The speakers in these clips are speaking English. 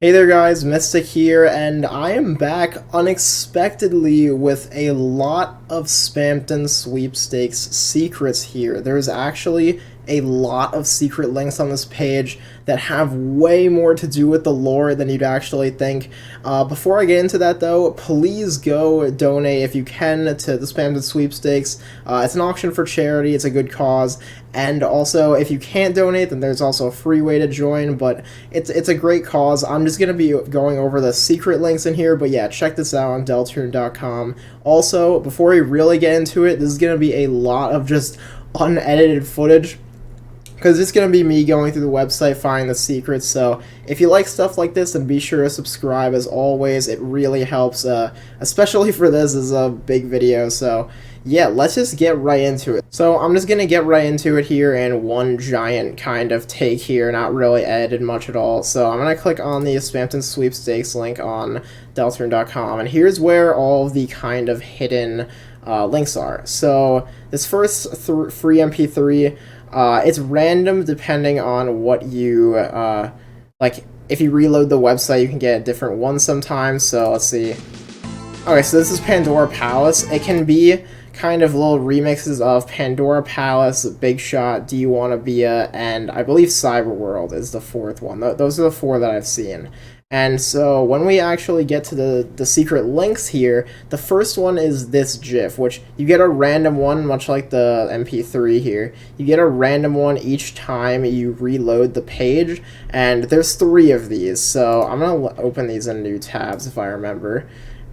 Hey there guys, Mystic here, and I am back unexpectedly with a lot of Spamton Sweepstakes secrets here. There's actually a lot of secret links on this page that have way more to do with the lore than you'd actually think. Before I get into that though, please go donate if you can to the Spamton Sweepstakes. It's an auction for charity, it's a good cause, and also if you can't donate then there's also a free way to join, but it's a great cause. I'm just going to be going over the secret links in here, but yeah, check this out on Deltarune.com. Also, before we really get into it, this is going to be a lot of just unedited footage, because it's going to be me going through the website finding the secrets. So if you like stuff like this, then be sure to subscribe. As always, it really helps, especially for this is a big video. So yeah, let's just get right into it. So I'm just going to get right into it here in one giant kind of take here, not really edited much at all. So I'm going to click on the Spamton Sweepstakes link on Deltarune.com, and here's where all of the kind of hidden links are. So this first free MP3, it's random depending on what you, like, if you reload the website, you can get a different one sometimes. So let's see. Okay, so this is Pandora Palace. It can be kind of little remixes of Pandora Palace, Big Shot, Do You Wanna Be a, and I believe Cyberworld is the fourth one. Those are the four that I've seen. And so when we actually get to the secret links here, the first one is this GIF, which you get a random one, much like the MP3 here. You get a random one each time you reload the page, and there's 3 of these. So I'm going to open these in new tabs if I remember.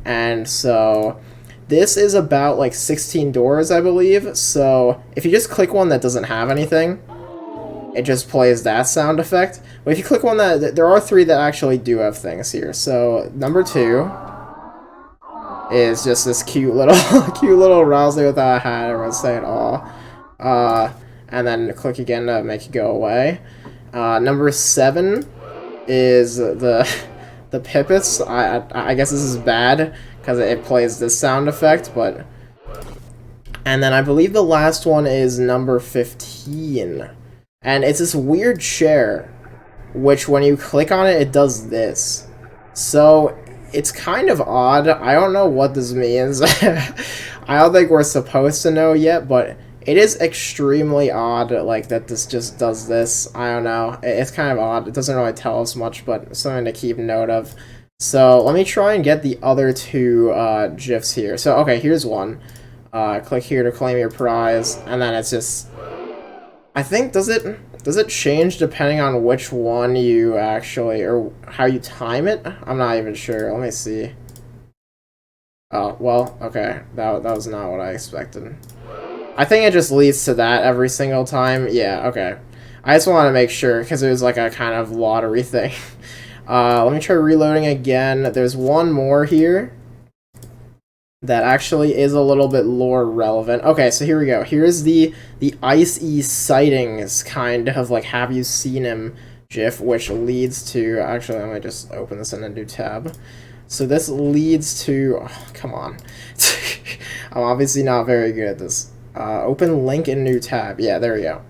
And so this is about like 16 doors, I believe. So if you just click one that doesn't have anything, it just plays that sound effect. But if you click one that, there are 3 that actually do have things here. So number 2 is just this cute little Rousey without a hat. Everyone's saying aw. And then click again to make it go away. Number 7 is the Pipits. I guess this is bad because it plays this sound effect, but. And then I believe the last one is number 15. And it's this weird chair, which when you click on it, it does this. So it's kind of odd. I don't know what this means. I don't think we're supposed to know yet, but it is extremely odd, like, that this just does this. I don't know. It's kind of odd. It doesn't really tell us much, but something to keep note of. So let me try and get the other 2 GIFs here. So, okay, here's one. Click here to claim your prize, and then it's just... I think, does it change depending on which one you actually, or how you time it? I'm not even sure. Let me see. Oh, well, okay. That was not what I expected. I think it just leads to that every single time. Yeah, okay. I just want to make sure, because it was like a kind of lottery thing. Let me try reloading again. There's one more here that actually is a little bit lore relevant. Okay, so here we go. Here's the Ice-E sightings kind of like have you seen him GIF, which leads to, actually let me just open this in a new tab. So this leads to, oh, come on. I'm obviously not very good at this. Open link in new tab. Yeah, there we go.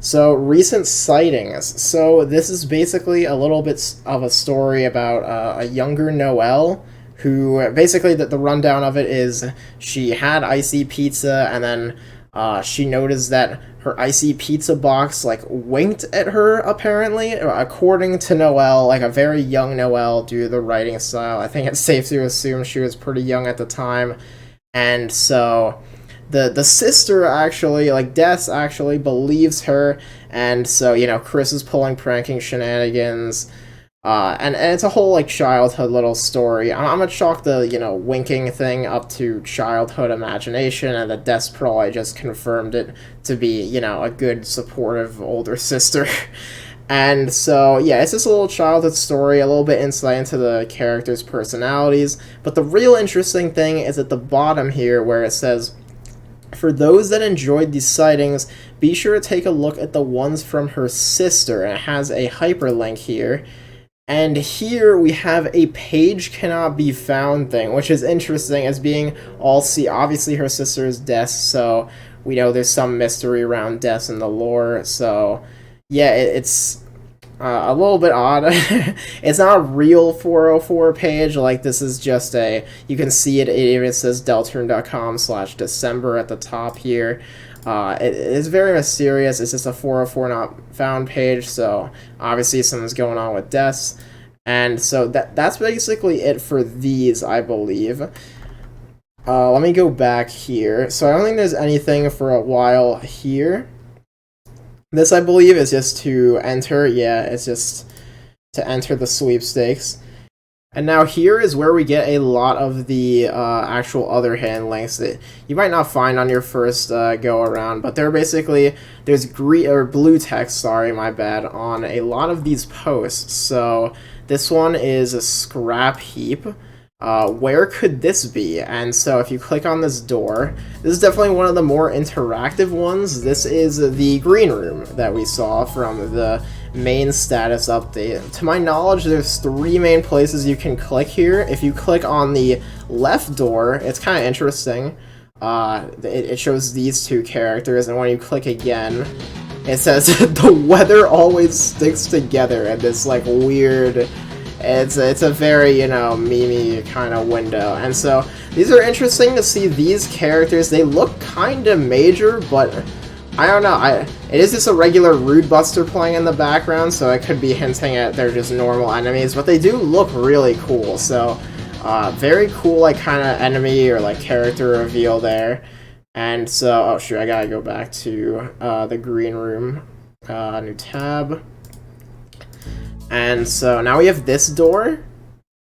So recent sightings. So this is basically a little bit of a story about a younger Noelle, who basically the rundown of it is she had icy pizza, and then she noticed that her icy pizza box like winked at her, apparently, according to Noelle, like a very young Noelle due to the writing style. I think it's safe to assume she was pretty young at the time. And so the sister actually, like Des actually believes her, and so, you know, Chris is pulling pranking shenanigans. And it's a whole, like, childhood little story. I'm gonna chalk the, you know, winking thing up to childhood imagination, and the Des probably just confirmed it to be, you know, a good, supportive older sister. And so, yeah, it's just a little childhood story, a little bit insight into the characters' personalities. But the real interesting thing is at the bottom here, where it says, for those that enjoyed these sightings, be sure to take a look at the ones from her sister. And it has a hyperlink here. And here we have a page cannot be found thing, which is interesting as being all see. Obviously her sister is Des, so we know there's some mystery around Des in the lore. So yeah, it's a little bit odd. It's not a real 404 page. Like, this is just a, you can see it even says deltarune.com/December at the top here. It is very mysterious. It's just a 404 not found page, so obviously something's going on with deaths. And so that's basically it for these, I believe. Let me go back here. So I don't think there's anything for a while here. This, I believe, is just to enter. Yeah, it's just to enter the sweepstakes. And now here is where we get a lot of the actual other hidden links that you might not find on your first go around, but they're basically, there's green or blue text, sorry, my bad, on a lot of these posts. So this one is a scrap heap. Where could this be? And so if you click on this door, this is definitely one of the more interactive ones. This is the green room that we saw from the main status update. To my knowledge, there's 3 main places you can click here. If you click on the left door, it's kind of interesting. It shows these 2 characters, and when you click again, it says the weather always sticks together, and this like weird, it's a very, you know, meme-y kind of window. And so these are interesting to see. These characters, they look kind of major, but I don't know. It is just a regular Rude Buster playing in the background, so it could be hinting at they're just normal enemies, but they do look really cool. So very cool, like, kind of enemy or like character reveal there. And so, oh shoot, I gotta go back to the green room, new tab. And so now we have this door,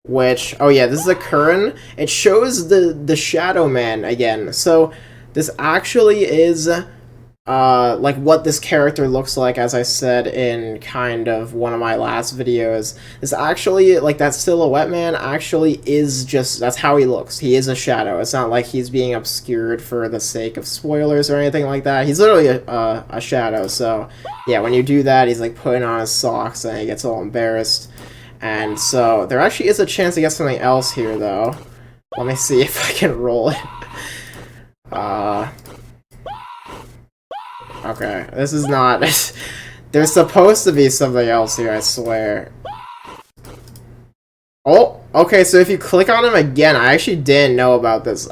which, oh yeah, this is a Curran. It shows the Shadow Man again. So this actually is like what this character looks like, as I said in kind of one of my last videos. This actually, like, that silhouette man actually is just, that's how he looks. He is a shadow. It's not like he's being obscured for the sake of spoilers or anything like that. He's literally a shadow. So yeah, when you do that, he's like putting on his socks and he gets all embarrassed. And so there actually is a chance to get something else here, though. Let me see if I can roll it. Okay, this is not... There's supposed to be something else here, I swear. Oh, okay, so if you click on him again, I actually didn't know about this.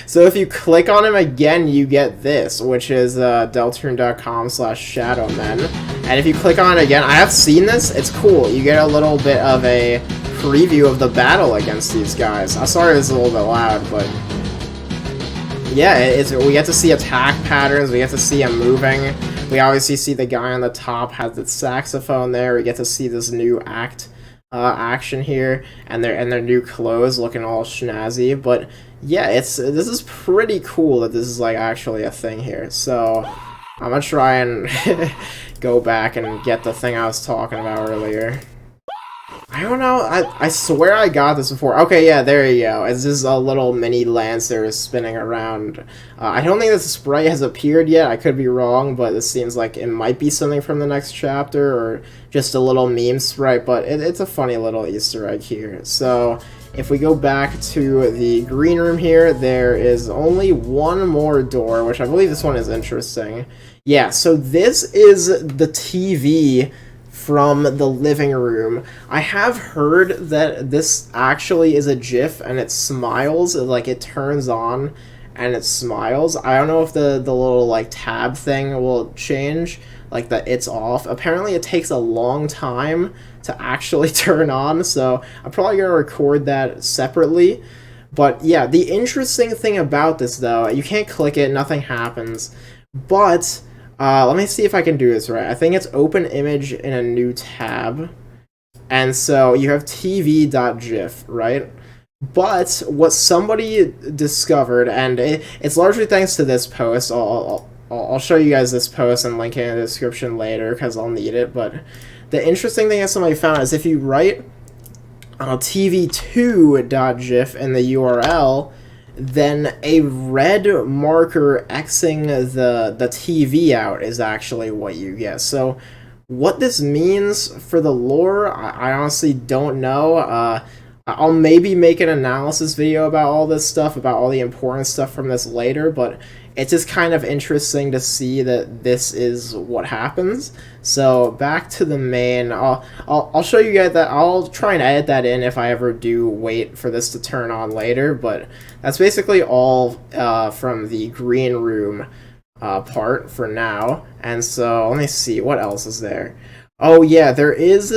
So if you click on him again, you get this, which is deltarune.com/shadowmen. And if you click on it again, I have seen this, it's cool. You get a little bit of a preview of the battle against these guys. I'm sorry it's a little bit loud, but... yeah, we get to see attack patterns, we get to see him moving. We obviously see the guy on the top has the saxophone there. We get to see this new action here, and their new clothes looking all snazzy. But yeah, this is pretty cool that this is like actually a thing here. So I'm gonna try and go back and get the thing I was talking about earlier. I don't know, I swear I got this before. Okay, yeah, there you go. It's just a little mini Lancer spinning around. I don't think this sprite has appeared yet, I could be wrong, but this seems like it might be something from the next chapter, or just a little meme sprite, but it's a funny little Easter egg here. So, if we go back to the green room here, there is only one more door, which I believe this one is interesting. Yeah, so this is the TV from the living room. I have heard that this actually is a GIF and it smiles, like it turns on and it smiles. I don't know if the little like tab thing will change, like the it's off. Apparently it takes a long time to actually turn on, so I'm probably gonna record that separately. But yeah, the interesting thing about this though, you can't click it, nothing happens, but let me see if I can do this right. I think it's open image in a new tab. And so you have tv.gif, right? But what somebody discovered, and it's largely thanks to this post. I'll show you guys this post and link it in the description later because I'll need it. But the interesting thing that somebody found is if you write tv2.gif in the URL, then a red marker Xing the TV out is actually what you get. So what this means for the lore, I honestly don't know. I'll maybe make an analysis video about all this stuff, about all the important stuff from this later, but it's just kind of interesting to see that this is what happens. So back to the main, I'll show you guys that. I'll try and edit that in if I ever do wait for this to turn on later, but that's basically all from the green room part for now. And so let me see, what else is there? Oh yeah, there is,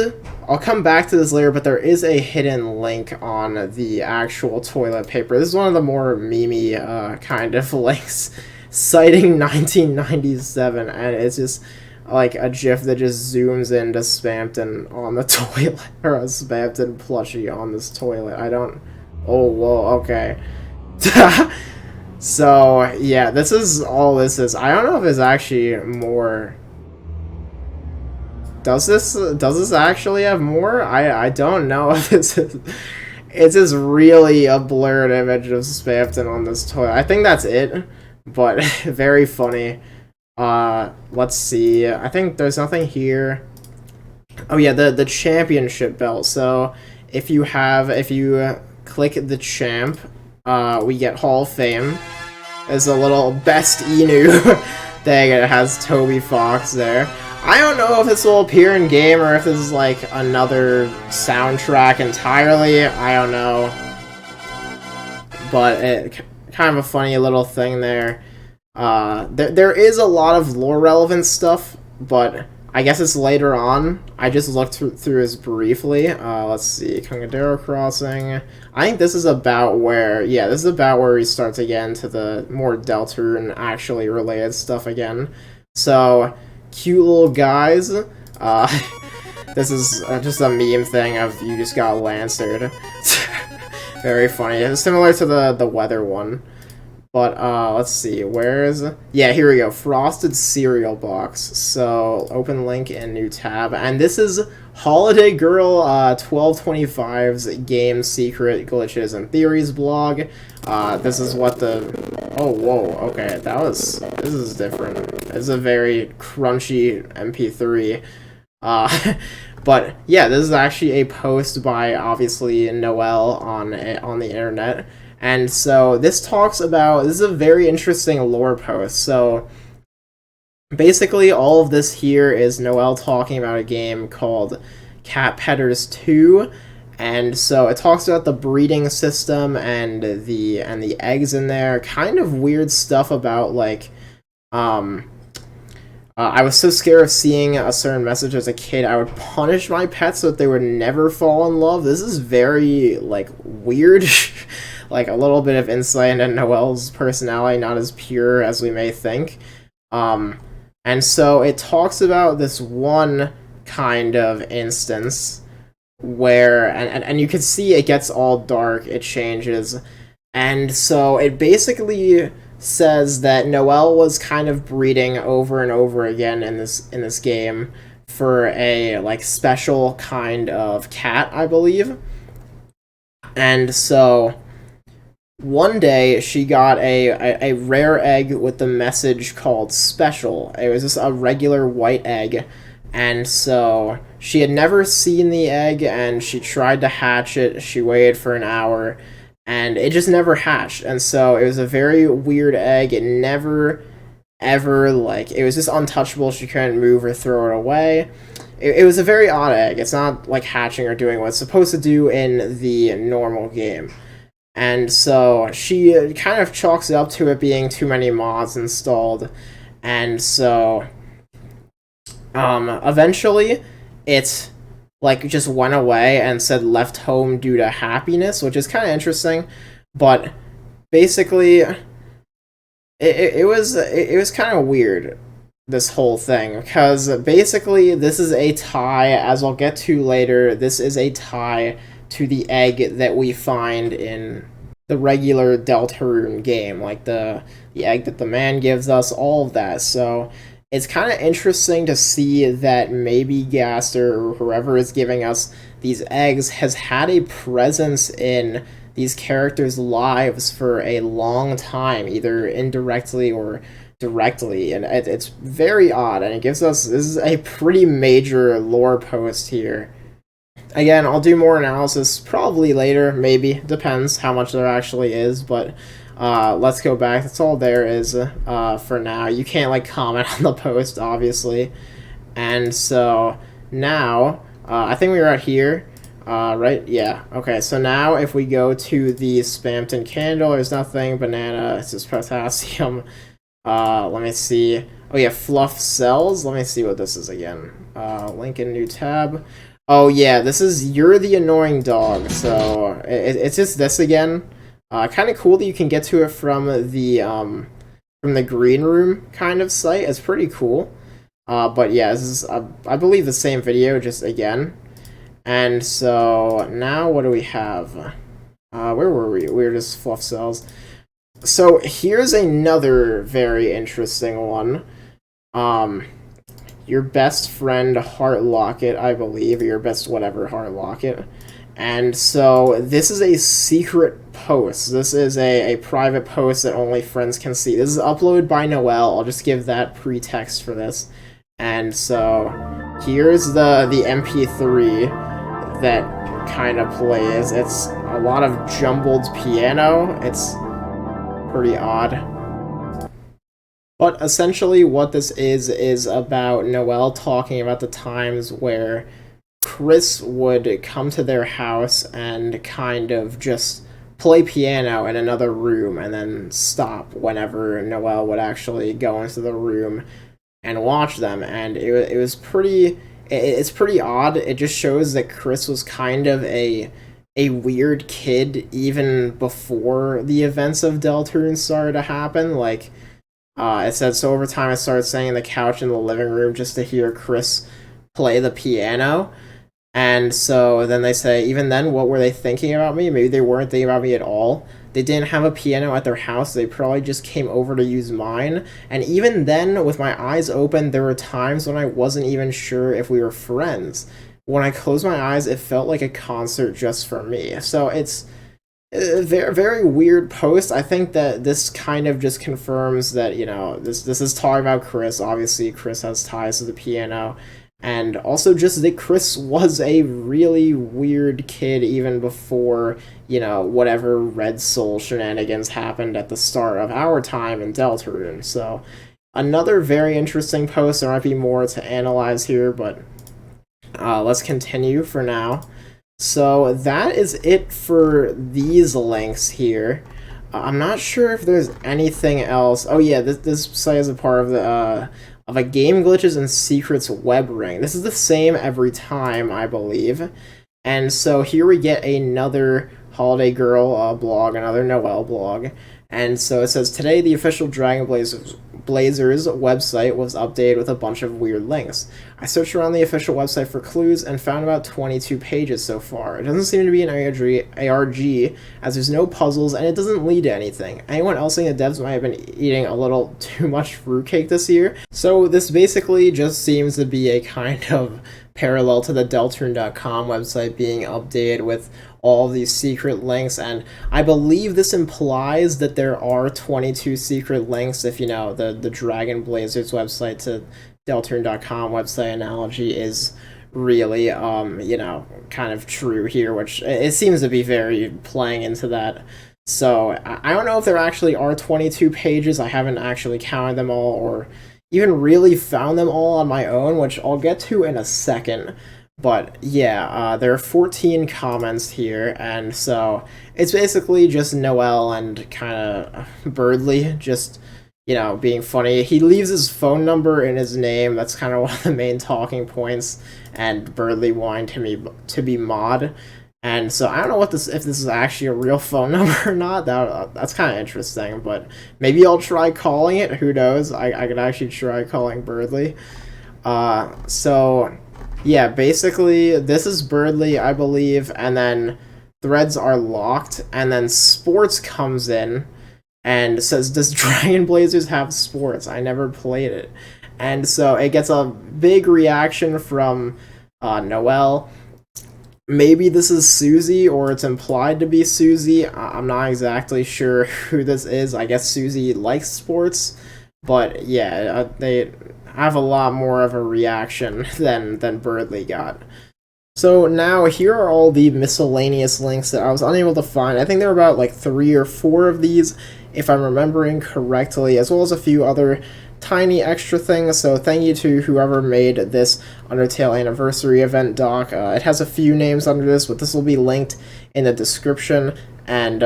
I'll come back to this later, but there is a hidden link on the actual toilet paper. This is one of the more memey kind of links, citing 1997, and it's just like a GIF that just zooms into Spamton on the toilet, or a Spamton plushie on this toilet. I don't, oh whoa, okay. So yeah, this is all this is. I don't know if it's actually more. Does this actually have more? I don't know if it's just really a blurred image of Spamton on this toilet. I think that's it, but very funny. Let's see. I think there's nothing here. Oh yeah, the championship belt. So if you click the champ, we get Hall of Fame. There's a little best Inu thing, and it has Toby Fox there. I don't know if this will appear in game or if this is like another soundtrack entirely. I don't know, but kind of a funny little thing there. There is a lot of lore relevant stuff, but I guess it's later on. I just looked through this briefly. Let's see, Congadero Crossing. I think this is about where, yeah, this is about where we start to get into the more Deltarune actually related stuff again. So. Cute little guys. This is just a meme thing of you just got Lancered. Very funny. It's similar to the weather one. But let's see, where is it? Yeah, here we go. Frosted cereal box. So open link in new tab. And this is Holiday Girl 1225's game secret glitches and theories blog. This is what the oh whoa, okay, this is different. It's a very crunchy MP3. But yeah, this is actually a post by obviously Noelle on the internet. And so this talks about, this is a very interesting lore post. So basically all of this here is Noelle talking about a game called Cat Pedders 2. And so it talks about the breeding system and the eggs in there. Kind of weird stuff about like I was so scared of seeing a certain message as a kid. I would punish my pets so that they would never fall in love. This is very like weird. Like a little bit of insight into Noelle's personality, not as pure as we may think. And so it talks about this one kind of instance where, and you can see it gets all dark, it changes. And so it basically says that Noelle was kind of breeding over and over again in this game for a like special kind of cat, I believe. And so one day, she got a rare egg with the message called Special. It was just a regular white egg, and so she had never seen the egg, and she tried to hatch it. She waited for an hour, and it just never hatched. And so it was a very weird egg. It never, ever, like, it was just untouchable. She couldn't move or throw it away. It was a very odd egg. It's not, like, hatching or doing what it's supposed to do in the normal game. And so she kind of chalks it up to it being too many mods installed. And so eventually it like just went away and said left home due to happiness, which is kind of interesting. But basically it was kind of weird, this whole thing, because basically this is a tie, as I'll get to later. This is a tie to the egg that we find in the regular Deltarune game, like the egg that the man gives us, all of that. So it's kind of interesting to see that maybe Gaster or whoever is giving us these eggs has had a presence in these characters' lives for a long time, either indirectly or directly, and it's very odd, and it gives us, this is a pretty major lore post here. Again, I'll do more analysis probably later, maybe. Depends how much there actually is, but let's go back. That's all there is for now. You can't, like, comment on the post, obviously. And so now, I think we were at here, right? Yeah. Okay, so now if we go to the Spamton candle, there's nothing. Banana, it's just potassium. Let me see. Oh, yeah, fluff cells. Let me see what this is again. Link in new tab. Oh, yeah, this is You're the Annoying Dog. So it's just this again. Kind of cool that you can get to it from the green room kind of site. It's pretty cool. But yeah, this is, I believe, the same video, just again. And so now what do we have? Where were we? We were just fluff cells. So here's another very interesting one. Your best friend heart locket, I believe, or your best whatever heart locket. And so this is a secret post. This is a private post that only friends can see. This is uploaded by Noel. I'll just give that pretext for this. And so here's the MP3 that kind of plays. It's a lot of jumbled piano. It's pretty odd. But essentially what this is about Noel talking about the times where Chris would come to their house and kind of just play piano in another room and then stop whenever Noel would actually go into the room and watch them. And it was pretty... It's pretty odd. It just shows that Chris was kind of a weird kid even before the events of Deltarune started to happen. Like, it said, so over time I started sitting on the couch in the living room just to hear Chris play the piano. And so then they say, even then, what were they thinking about me? Maybe they weren't thinking about me at all. They didn't have a piano at their house. They probably just came over to use mine. And even then, with my eyes open, there were times when I wasn't even sure if we were friends. When I closed my eyes, it felt like a concert just for me. So it's a very, very weird post. I think that this kind of just confirms that, you know, this is talking about Chris. Obviously, Chris has ties to the piano. And also just that Chris was a really weird kid even before, you know, whatever Red Soul shenanigans happened at the start of our time in Deltarune. So, another very interesting post. There might be more to analyze here, but let's continue for now. So, that is it for these links here. I'm not sure if there's anything else. Oh yeah, this site is a part of the... of a Game Glitches and Secrets web ring. This is the same every time, I believe. And so here we get another Holiday Girl blog, another Noel blog. And so it says, today the official Dragon Blazers website was updated with a bunch of weird links. I searched around the official website for clues and found about 22 pages so far. It doesn't seem to be an ARG, as there's no puzzles and it doesn't lead to anything. Anyone else think the devs might have been eating a little too much fruitcake this year? So this basically just seems to be a kind of parallel to the Deltarune.com website being updated with all of these secret links, and I believe this implies that there are 22 secret links if, you know, the Dragon Blazers website to Deltarune.com website analogy is really, you know, kind of true here, which it seems to be very playing into that. So I don't know if there actually are 22 pages. I haven't actually counted them all or even really found them all on my own, which I'll get to in a second. But yeah, there are 14 comments here, and so it's basically just Noel and kind of Birdly just, you know, being funny. He leaves his phone number in his name. That's kind of one of the main talking points, and Birdly wanting to be mod. And so I don't know if this is actually a real phone number or not. That's kind of interesting, but maybe I'll try calling it. Who knows? I could actually try calling Birdly. So yeah, basically this is Birdly, I believe, and then threads are locked, and then sports comes in and says, does Dragon Blazers have sports? I never played it. And so it gets a big reaction from Noel. Maybe this is Susie, or it's implied to be Susie. I'm not exactly sure who this is. I guess Susie likes sports, but yeah, they have a lot more of a reaction than Birdly got. So now here are all the miscellaneous links that I was unable to find. I think there were about like 3 or 4 of these, if I'm remembering correctly, as well as a few other tiny extra things. So thank you to whoever made this Undertale anniversary event doc. It has a few names under this, but this will be linked in the description. And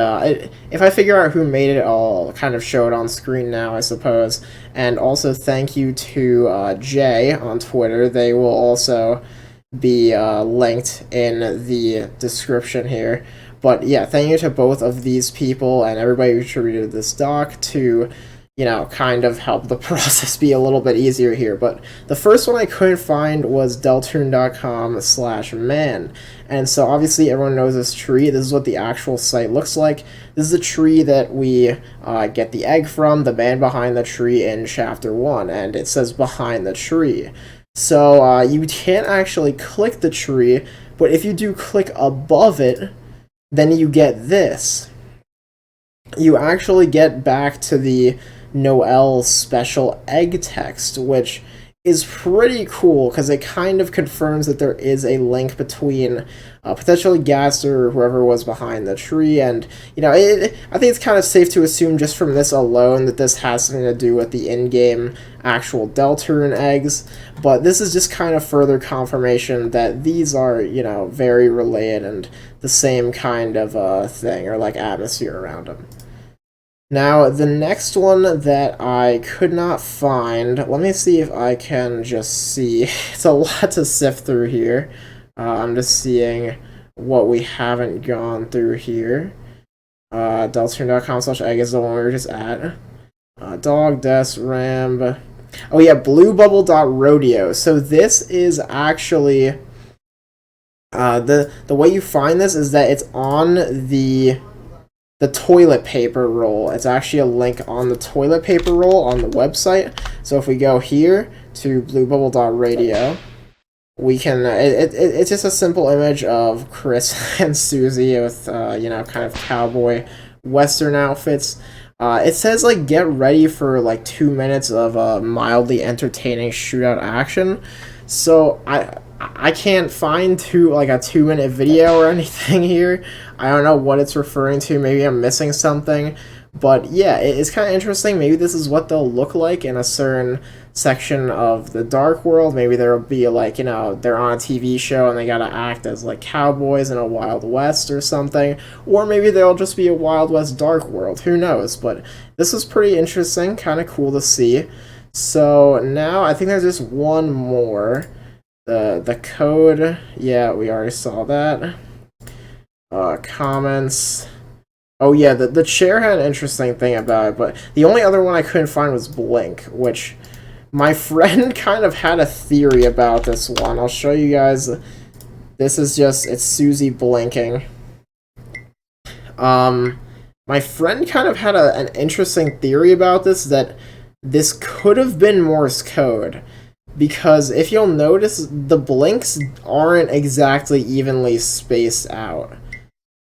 if I figure out who made it, I'll kind of show it on screen now, I suppose. And also thank you to Jay on Twitter. They will also be linked in the description here. But yeah, thank you to both of these people and everybody who contributed this doc to, kind of help the process be a little bit easier here. But the first one I couldn't find was deltarune.com/man. And so obviously everyone knows this tree. This is what the actual site looks like. This is the tree that we get the egg from, the man behind the tree in Chapter 1. And it says behind the tree. So you can't actually click the tree, but if you do click above it, then you get this. You actually get back to the Noel special egg text, which is pretty cool because it kind of confirms that there is a link between potentially Gaster or whoever was behind the tree, and I think it's kind of safe to assume just from this alone that this has something to do with the in-game actual Deltarune eggs, but this is just kind of further confirmation that these are, very related and the same kind of thing, or like atmosphere around them. Now, the next one that I could not find, let me see if I can just see. It's a lot to sift through here. I'm just seeing what we haven't gone through here. Deltarune.com/egg is the one we were just at. Dog, Des, Ramb. Oh yeah, bluebubble.rodeo. So this is actually, the way you find this is that it's on the toilet paper roll. It's actually a link on the toilet paper roll on the website. So if we go here to bluebubble.radio, we can, it's just a simple image of Chris and Susie with, kind of cowboy western outfits. It says, like, get ready for, like, 2 minutes of mildly entertaining shootout action. So I can't find a 2-minute video or anything here. I don't know what it's referring to. Maybe I'm missing something. But yeah, it's kind of interesting. Maybe this is what they'll look like in a certain section of the Dark World. Maybe there'll be they're on a TV show and they gotta act as like cowboys in a Wild West or something. Or maybe they'll just be a Wild West Dark World. Who knows? But this was pretty interesting. Kind of cool to see. So now I think there's just one more. The code, yeah, we already saw that. Comments. Oh yeah, the chair had an interesting thing about it, but the only other one I couldn't find was Blink, which my friend kind of had a theory about this one. I'll show you guys. This is it's Susie blinking. My friend kind of had an interesting theory about this, that this could have been Morse code. Because if you'll notice, the blinks aren't exactly evenly spaced out.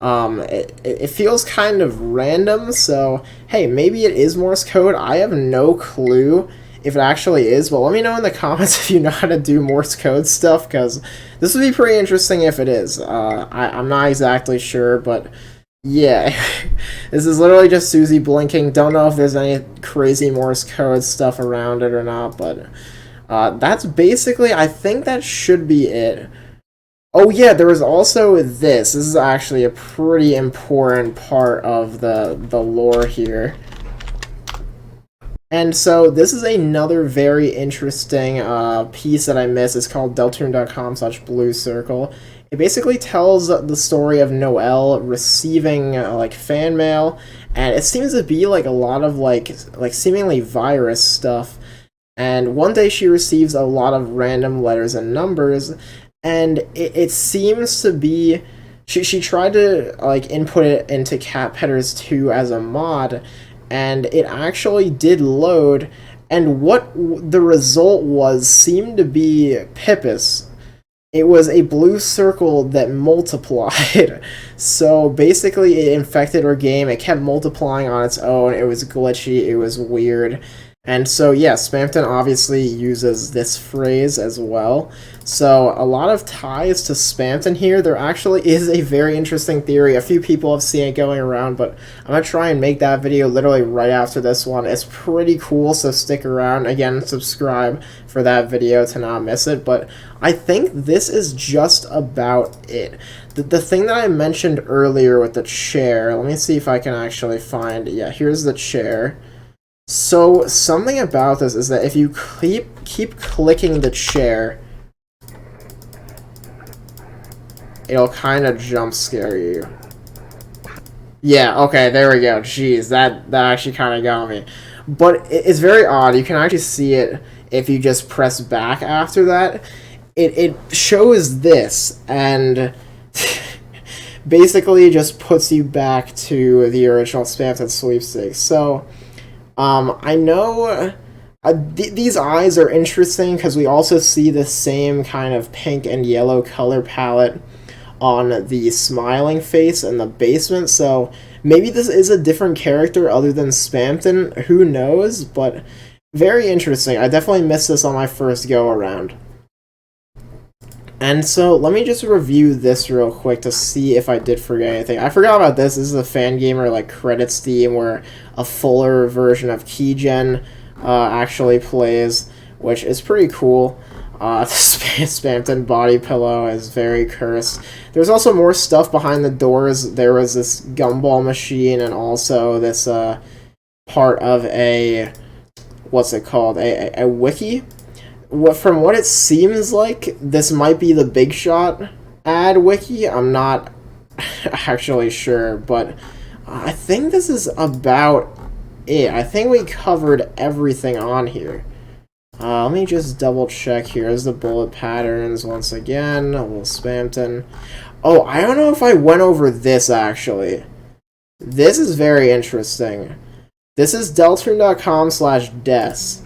It feels kind of random, so hey, maybe it is Morse code. I have no clue if it actually is, but let me know in the comments if you know how to do Morse code stuff, because this would be pretty interesting if it is. I'm not exactly sure, but yeah, this is literally just Susie blinking. Don't know if there's any crazy Morse code stuff around it or not, but that's basically, I think that should be it. Oh yeah, there was also this. This is actually a pretty important part of the lore here. And so this is another very interesting piece that I missed. It's called deltarune.com/blue circle. It basically tells the story of Noel receiving fan mail, and it seems to be like a lot of like seemingly virus stuff. And one day she receives a lot of random letters and numbers, and it seems to be, she tried to input it into Cat Petters 2 as a mod, and it actually did load, and what the result was seemed to be Pippus. It was a blue circle that multiplied. So basically it infected her game, it kept multiplying on its own, it was glitchy, it was weird. And so, yeah, Spamton obviously uses this phrase as well. So, a lot of ties to Spamton here. There actually is a very interesting theory. A few people have seen it going around, but I'm going to try and make that video literally right after this one. It's pretty cool, so stick around. Again, subscribe for that video to not miss it. But I think this is just about it. The thing that I mentioned earlier with the chair, let me see if I can actually find, yeah, here's the chair. So, something about this is that if you keep clicking the chair, it'll kind of jump scare you. Yeah, okay, there we go. Jeez, that actually kind of got me. But it's very odd. You can actually see it if you just press back after that. It shows this, and basically just puts you back to the original Spamton Sweepstakes. So, I know these eyes are interesting because we also see the same kind of pink and yellow color palette on the smiling face in the basement, so maybe this is a different character other than Spamton, who knows, but very interesting. I definitely missed this on my first go-around. And so, let me just review this real quick to see if I did forget anything. I forgot about this. This is a Fangamer, like, credits theme where a fuller version of Keygen actually plays, which is pretty cool. The Spamton body pillow is very cursed. There's also more stuff behind the doors. There was this gumball machine and also this part of a, what's it called, a wiki? From what it seems like, this might be the Big Shot ad wiki. I'm not actually sure, but I think this is about it. I think we covered everything on here. Let me just double check here. Here's the bullet patterns once again. A little Spamton. Oh, I don't know if I went over this, actually. This is very interesting. This is Deltarune.com/des.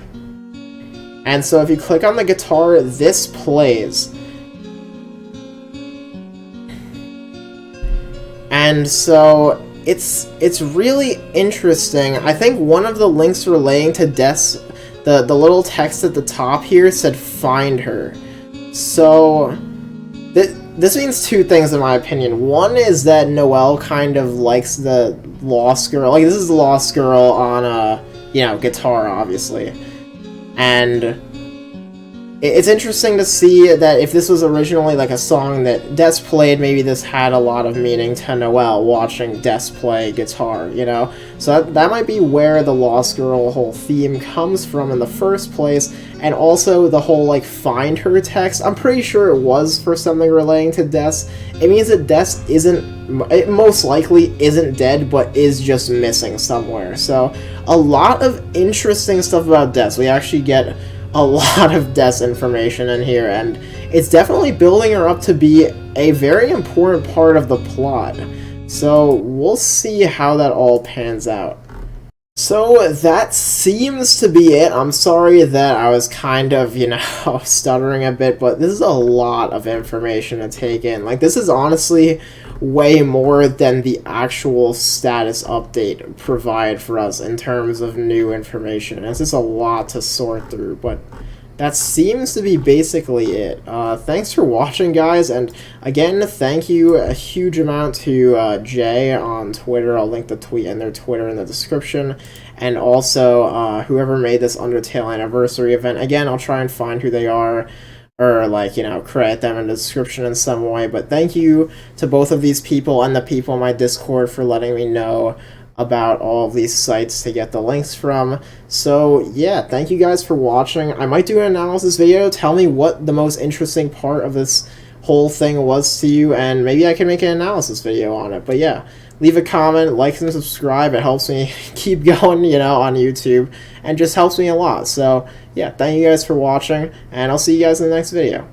And so if you click on the guitar, this plays. And so it's really interesting. I think one of the links relating to Des, the little text at the top here said find her. So this means two things in my opinion. One is that Noelle kind of likes the Lost Girl. Like, this is the Lost Girl on guitar, obviously. And it's interesting to see that if this was originally like a song that Des played, maybe this had a lot of meaning to Noelle watching Des play guitar, you know? So that might be where the Lost Girl whole theme comes from in the first place, and also the whole, like, find her text. I'm pretty sure it was for something relating to Des. It means that Des it most likely isn't dead, but is just missing somewhere. So, a lot of interesting stuff about Des. We actually get a lot of Des information in here, and it's definitely building her up to be a very important part of the plot. So we'll see how that all pans out. So that seems to be it. I'm sorry that I was kind of, stuttering a bit, but this is a lot of information to take in. Like, this is honestly way more than the actual status update provide for us in terms of new information. It's just a lot to sort through, but that seems to be basically it. Thanks for watching, guys, and again, thank you a huge amount to Jay on Twitter. I'll link the tweet and their Twitter in the description, and also whoever made this Undertale anniversary event. Again, I'll try and find who they are, or, credit them in the description in some way, but thank you to both of these people and the people in my Discord for letting me know about all of these sites to get the links from. So yeah, thank you guys for watching. I might do an analysis video. Tell me what the most interesting part of this whole thing was to you, and maybe I can make an analysis video on it. But yeah, leave a comment, like and subscribe. It helps me keep going, on YouTube, and just helps me a lot. So yeah, thank you guys for watching, and I'll see you guys in the next video.